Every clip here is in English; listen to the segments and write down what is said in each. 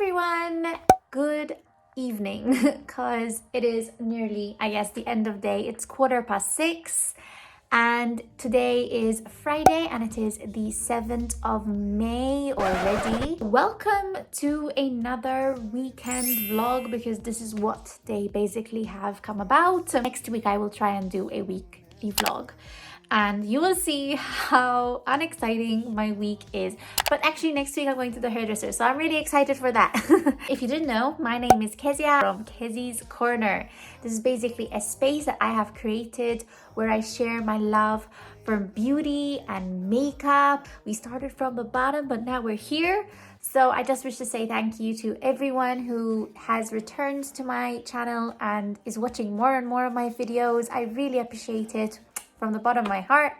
everyone, good evening, because it is nearly, I guess, the end of day. It's 6:15 and today is Friday and it is the 7th of May already. Welcome to another weekend vlog, because this is what they basically have come about. So next week I will try and do a weekly vlog, and you will see how unexciting my week is. But actually next week I'm going to the hairdresser, so I'm really excited for that. If you didn't know, my name is Kezia from KezziesCorner. This is basically a space that I have created where I share my love for beauty and makeup. We started from the bottom, but now we're here. So I just wish to say thank you to everyone who has returned to my channel and is watching more and more of my videos. I really appreciate it from the bottom of my heart.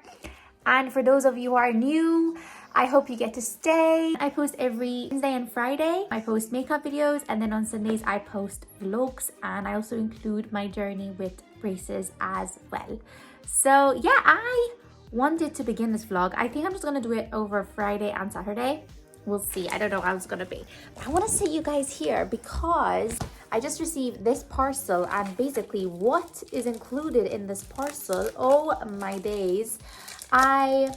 And for those of you who are new, I hope you get to stay. I post every Wednesday and Friday. I post makeup videos, and then on Sundays I post vlogs, and I also include my journey with braces as well. So yeah, I wanted to begin this vlog. I think I'm just gonna do it over Friday and Saturday. We'll see. I don't know how it's gonna be. But I want to sit you guys here because I just received this parcel, and basically what is included in this parcel, oh my days. I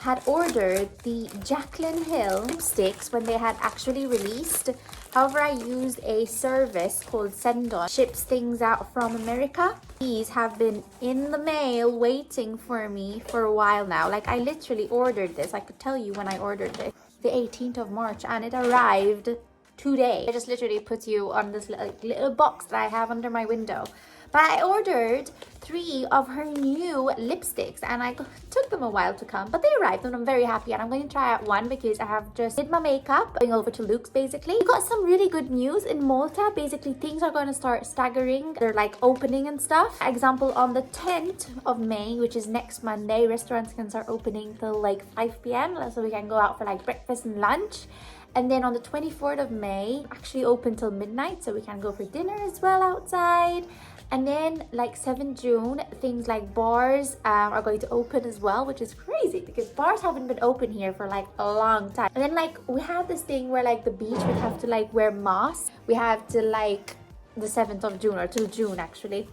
had ordered the JACLYN Hill lipsticks when they had actually released. However, I used a service called Send On, ships things out from America. These have been in the mail waiting for me for a while now. Like, I literally ordered this. I could tell you when I ordered it, the 18th of March, and it arrived today. I just literally put you on this little box that I have under my window. But I ordered 3 of her new lipsticks, and I took them a while to come, but they arrived and I'm very happy. And I'm going to try out one because I have just did my makeup, going over to Luke's basically. We got some really good news in Malta. Basically, things are going to start staggering. They're like opening and stuff. Example, on the 10th of May, which is next Monday, restaurants can start opening till like 5 p.m. so we can go out for like breakfast and lunch. And then on the 24th of May, actually open till midnight, so we can go for dinner as well outside. And then like 7th June, things like bars are going to open as well, which is crazy because bars haven't been open here for like a long time. And then like we had this thing where like the beach would have to like wear masks. We have to like the 7th of June or till June actually.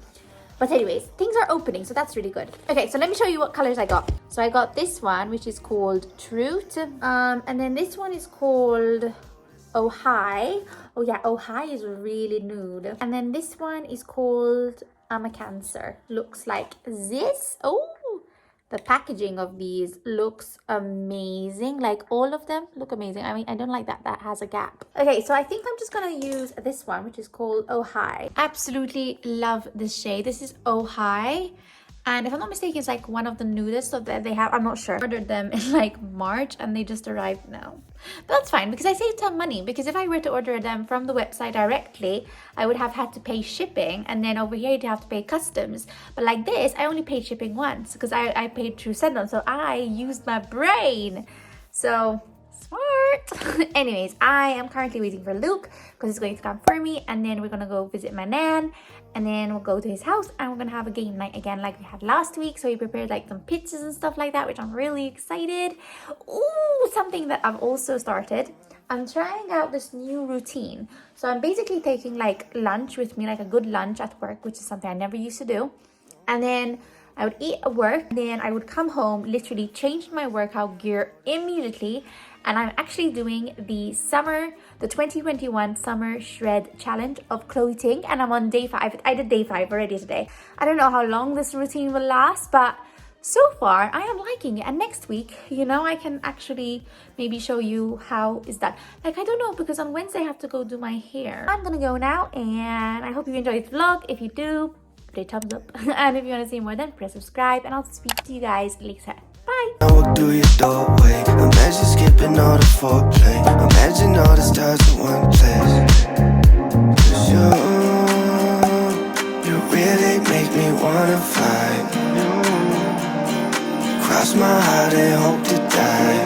But anyways, things are opening, so that's really good. Okay, so let me show you what colors I got. So I got this one, which is called Truth. And then this one is called Oh Hi. Oh yeah, Oh Hi is really nude. And then this one is called I'm a Cancer. Looks like this. Oh, the packaging of these looks amazing. Like all of them look amazing. I mean, I don't like that has a gap. Okay, so I think I'm just gonna use this one, which is called Oh Hi. Absolutely love this shade. This is Oh Hi. And if I'm not mistaken, it's like one of the nudist that they have. I'm not sure. I ordered them in like March and they just arrived now. But that's fine because I saved some money. Because if I were to order them from the website directly, I would have had to pay shipping. And then over here, you'd have to pay customs. But like this, I only paid shipping once because I paid through Send On. So I used my brain. So smart. Anyways, I am currently waiting for Luke because he's going to come for me, and then we're gonna go visit my nan, and then we'll go to his house and we're gonna have a game night again like we had last week. So he prepared like some pizzas and stuff like that, which I'm really excited. Ooh, something that I've also started, I'm trying out this new routine. So I'm basically taking like lunch with me, like a good lunch at work, which is something I never used to do. And then I would eat at work, then I would come home, literally change my workout gear immediately, and I'm actually doing the 2021 Summer Shred Challenge of clothing, and I'm on day 5. I did day 5 already today. I don't know how long this routine will last, but so far I am liking it. And next week, you know, I can actually maybe show you how is that. Like, I don't know, because on Wednesday I have to go do my hair. I'm gonna go now, and I hope you enjoyed this vlog. If you do, put a thumbs up. And if you want to see more, then press subscribe, and I'll speak to you guys later. Bye. I walk through your doorway. Imagine skipping all the foreplay. Imagine all the stars in one place. 'Cause you really make me wanna fly. Cross my heart and hope to die.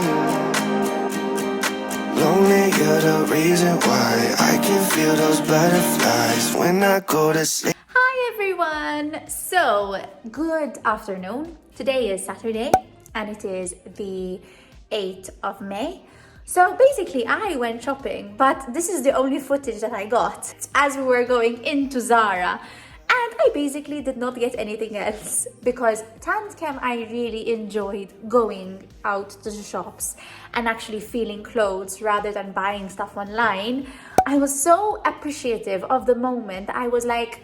Lonely, you're the reason why I can feel those butterflies when I go to sleep. Hi everyone. So good afternoon. Today is Saturday and it is the 8th of May. So basically I went shopping, but this is the only footage that I got as we were going into Zara. And I basically did not get anything else because Tandkem, I really enjoyed going out to the shops and actually feeling clothes rather than buying stuff online. I was so appreciative of the moment. I was like,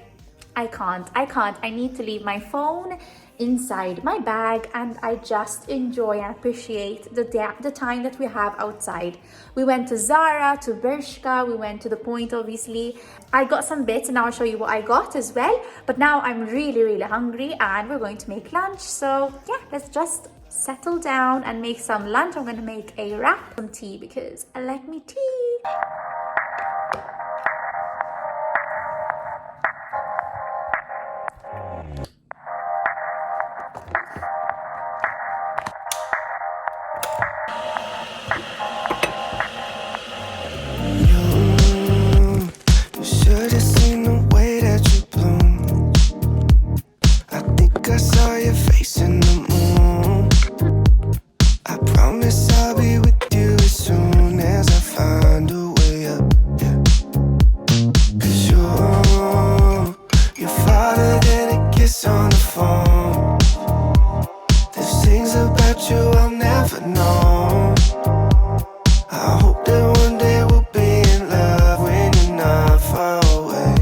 I can't. I need to leave my phone inside my bag and I just enjoy and appreciate the time that we have outside. We went to Zara, to Bershka, we went to the Point, obviously. I got some bits and I'll show you what I got as well. But now I'm really hungry and we're going to make lunch. So yeah, let's just settle down and make some lunch. I'm going to make a wrap, some tea because I like me tea. You should have seen the way that you bloom. I think I saw your face in the moon. I promise I'll be with you as soon as I find a way up. Yeah. 'Cause you're farther than a kiss on the phone. There's things about you I'll never know. I hope that one day we'll be in love when you're not far away.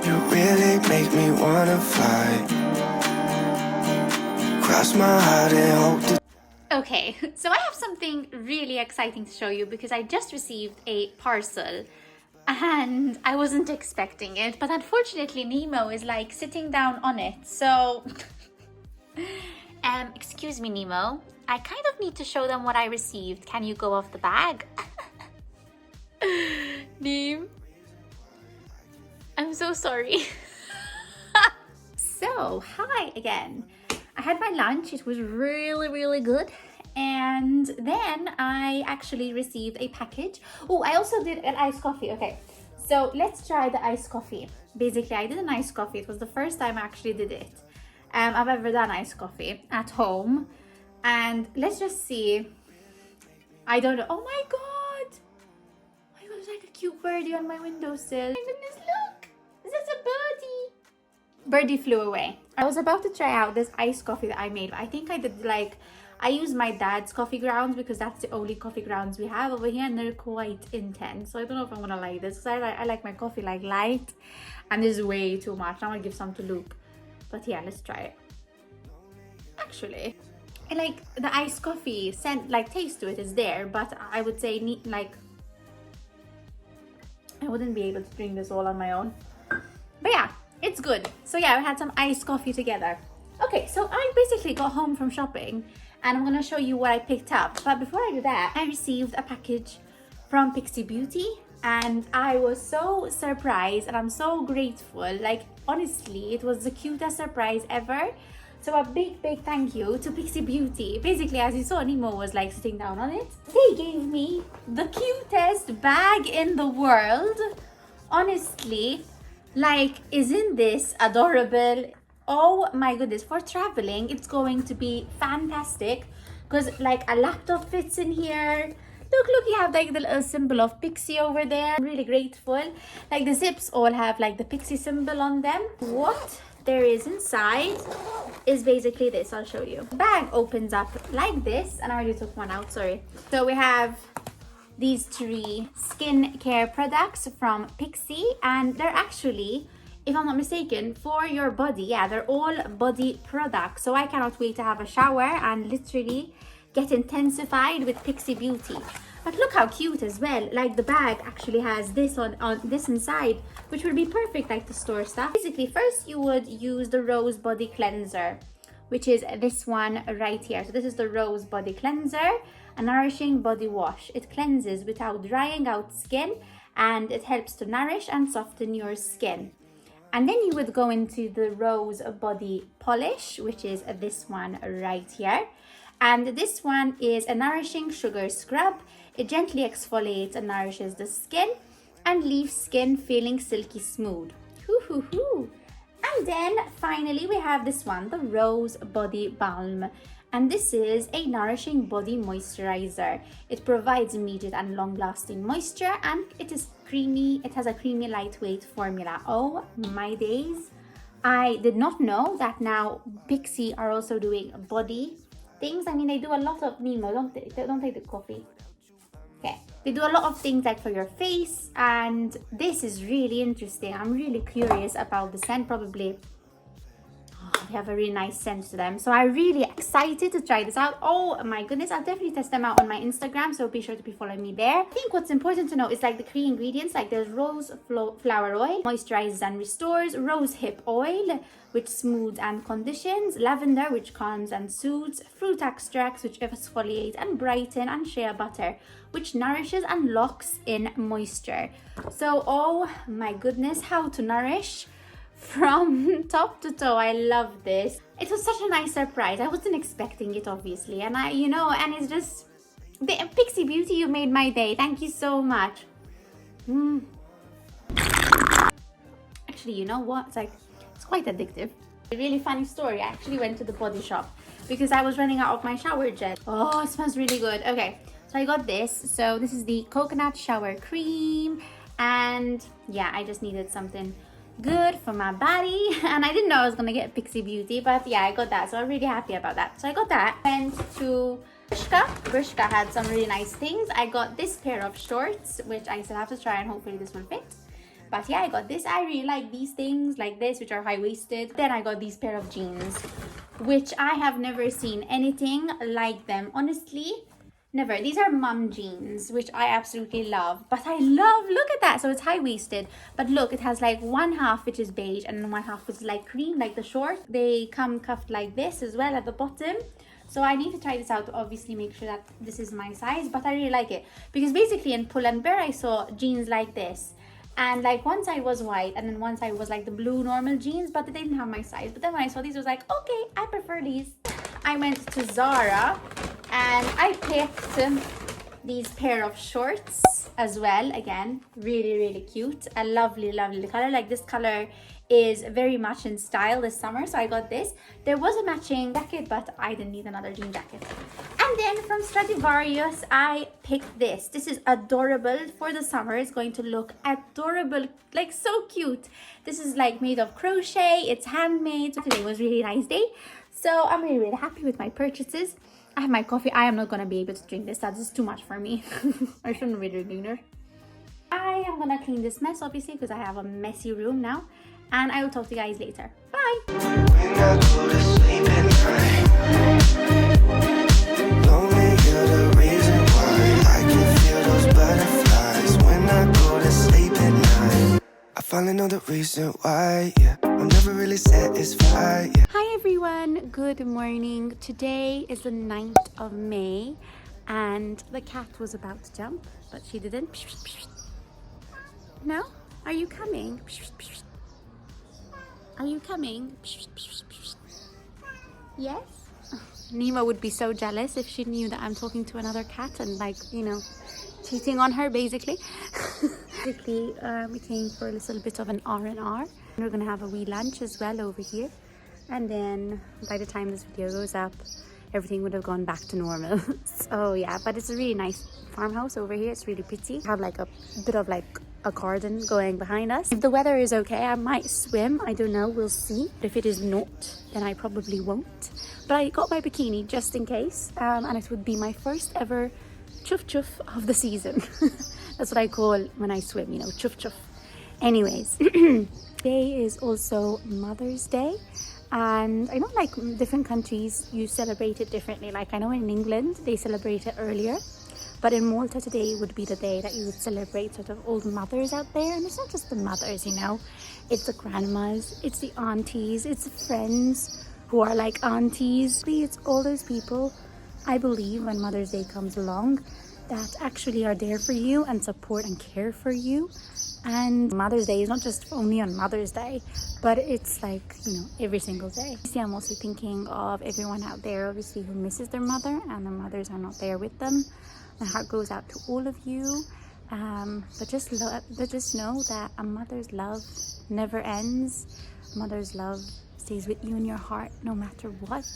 You really make me wanna fly. Cross my heart and hope that. Okay, so I have something really exciting to show you because I just received a parcel and I wasn't expecting it, but unfortunately Nemo is like sitting down on it. So excuse me, Nemo, I kind of need to show them what I received. Can you go off the bag? Nemo, I'm so sorry. So hi again. I had my lunch. It was really good. And then I actually received a package. Oh, I also did an iced coffee. Okay, so let's try the iced coffee. Basically, I did an iced coffee. It was the first time I actually did it. I've ever done iced coffee at home. And let's just see. I don't know. Oh my god! Oh my god, there's like a cute birdie on my windowsill. Oh my goodness, look! This is a birdie! Birdie flew away. I was about to try out this iced coffee that I made. I think I did like, I used my dad's coffee grounds because that's the only coffee grounds we have over here and they're quite intense. So I don't know if I'm gonna like this because I like my coffee like light and this is way too much. I'm gonna give some to Luke. But yeah, let's try it. Actually, I like the iced coffee scent, like taste to it is there, but I would say like, I wouldn't be able to drink this all on my own. But yeah, it's good. So yeah, we had some iced coffee together. Okay, so I basically got home from shopping and I'm gonna show you what I picked up. But before I do that, I received a package from PIXI BEAUTY and I was so surprised and I'm so grateful. Like honestly, it was the cutest surprise ever. So a big thank you to PIXI BEAUTY. Basically, as you saw, Nemo was like sitting down on it. They gave me the cutest bag in the world. Honestly, like, isn't this adorable? Oh my goodness, for traveling, it's going to be fantastic because like a laptop fits in here. Look, you have like the little symbol of Pixie over there. I'm really grateful. Like the zips all have like the Pixie symbol on them. What there is inside is basically this. I'll show you. The bag opens up like this and I already took one out, sorry. So we have these 3 skincare products from Pixie and they're actually, if I'm not mistaken, for your body. Yeah, they're all body products. So I cannot wait to have a shower and literally get intensified with PIXI BEAUTY. But look how cute as well. Like the bag actually has this on this inside, which would be perfect like to store stuff. Basically, first you would use the Rose Body Cleanser, which is this one right here. So this is the Rose Body Cleanser, a nourishing body wash. It cleanses without drying out skin and it helps to nourish and soften your skin. And then you would go into the Rose Body Polish, which is this one right here. And this one is a nourishing sugar scrub. It gently exfoliates and nourishes the skin and leaves skin feeling silky smooth. And then finally we have this one, the Rose Body Balm. And this is a nourishing body moisturizer. It provides immediate and long-lasting moisture, and it is creamy. It has a creamy, lightweight formula. Oh my days. I did not know that now Pixie are also doing body things. I mean, they do a lot of Nemo, don't they? Don't take the coffee. Okay, they do a lot of things like for your face, and this is really interesting. I'm really curious about the scent. Probably they have a really nice scent to them, so I'm really excited to try this out. Oh my goodness, I'll definitely test them out on my Instagram, so be sure to be following me there. I think what's important to know is like the key ingredients. Like there's rose flower oil, moisturizes and restores; rose hip oil, which smooths and conditions; lavender, which calms and soothes; fruit extracts, which exfoliate and brighten; and shea butter, which nourishes and locks in moisture. So oh my goodness, how to nourish from top to toe. I love this. It was such a nice surprise. I wasn't expecting it, obviously, and and it's just Pixie Beauty, you made my day. Thank you so much. Actually, you know what, it's quite addictive. A really funny story. I actually went to the body shop because I was running out of my shower gel. Oh, it smells really good. Okay, so I got this. So this is the coconut shower cream, and yeah, I just needed something good for my body, and I didn't know I was gonna get Pixie Beauty, but yeah, I got that, so I'm really happy about that. So I got that. Went to Bershka had some really nice things. I got this pair of shorts, which I still have to try, and hopefully this will fit. But yeah, I got this. I really like these things like this, which are high-waisted. Then I got these pair of jeans, which I have never seen anything like them, honestly. Never. These are mum jeans, which I absolutely love. But I love, look at that. So it's high-waisted. But look, it has like one half which is beige and one half which is like cream, like the short. They come cuffed like this as well at the bottom. So I need to try this out to obviously make sure that this is my size. But I really like it. Because basically in Pull & Bear I saw jeans like this. And like one side was white and then one side was like the blue normal jeans. But they didn't have my size. But then when I saw these, I was like, okay, I prefer these. I went to Zara and I picked these pair of shorts as well. Again, really cute. A lovely color. Like this color is very much in style this summer, so I got this. There was a matching jacket, but I didn't need another jean jacket. And then from Stradivarius I picked this. This is adorable for the summer. It's going to look adorable, like so cute. This is like made of crochet. It's handmade. So today was a really nice day, so I'm really happy with my purchases. I have my coffee. I am not going to be able to drink this. That's just too much for me. I shouldn't be drinking it. I am going to clean this mess, obviously, because I have a messy room now. And I will talk to you guys later. Bye! When I go to sleep at night, only you're the reason why I can feel those butterflies. When I go to sleep at night, I finally know the reason why, yeah. I'm never really satisfied, yeah. Hi everyone, good morning. Today is the 9th of May and the cat was about to jump, but she didn't. No? Are you coming? Are you coming? Yes? Nemo would be so jealous if she knew that I'm talking to another cat and like, cheating on her basically. Basically, we came for a little bit of an R&R. We're gonna have a wee lunch as well over here. And then by the time this video goes up, everything would have gone back to normal. So yeah, but it's a really nice farmhouse over here. It's really pretty. We have like a bit of like a garden going behind us. If the weather is okay, I might swim. I don't know, we'll see. If it is not, then I probably won't. But I got my bikini just in case, and it would be my first ever chuff chuff of the season. That's what I call when I swim, chuff chuff. Anyways, today is also Mother's Day. And I know like different countries you celebrate it differently. Like I know in England they celebrate it earlier, but in Malta today would be the day that you would celebrate sort of old mothers out there. And it's not just the mothers, it's the grandmas, it's the aunties, it's the friends who are like aunties. It's all those people, I believe, when Mother's Day comes along, that actually are there for you and support and care for you. And Mother's Day is not just only on Mother's Day, but it's like, every single day. See, I'm also thinking of everyone out there, obviously, who misses their mother and their mothers are not there with them. My heart goes out to all of you. But just know that a mother's love never ends. A mother's love stays with you in your heart no matter what.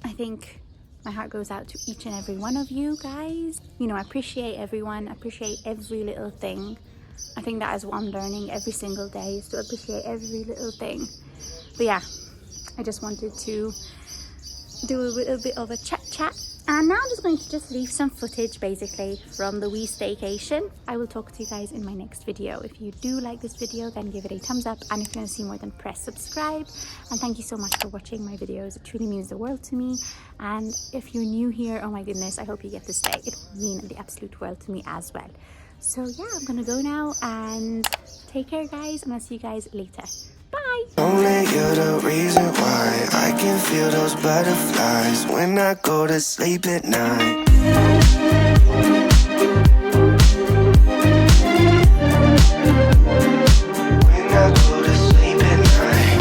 I think My heart goes out to each and every one of you guys. You know, I appreciate everyone, appreciate every little thing. I think that is what I'm learning every single day, is to appreciate every little thing. But yeah, I just wanted to do a little bit of a chat. And now I'm just going to just leave some footage basically from the wee staycation. I will talk to you guys in my next video. If you do like this video, then give it a thumbs up, and if you want to see more, then press subscribe. And thank you so much for watching my videos. It truly means the world to me. And if you're new here, oh my goodness, I hope you get to stay. It will mean the absolute world to me as well. So yeah, I'm gonna go now, and take care guys, and I'll see you guys later. Bye! Only you're the reason why I can feel those butterflies when I go to sleep at night. When I go to sleep at night.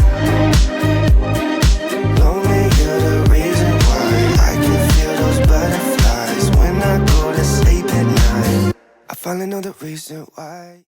Only you're the reason why I can feel those butterflies when I go to sleep at night. I finally know the reason why.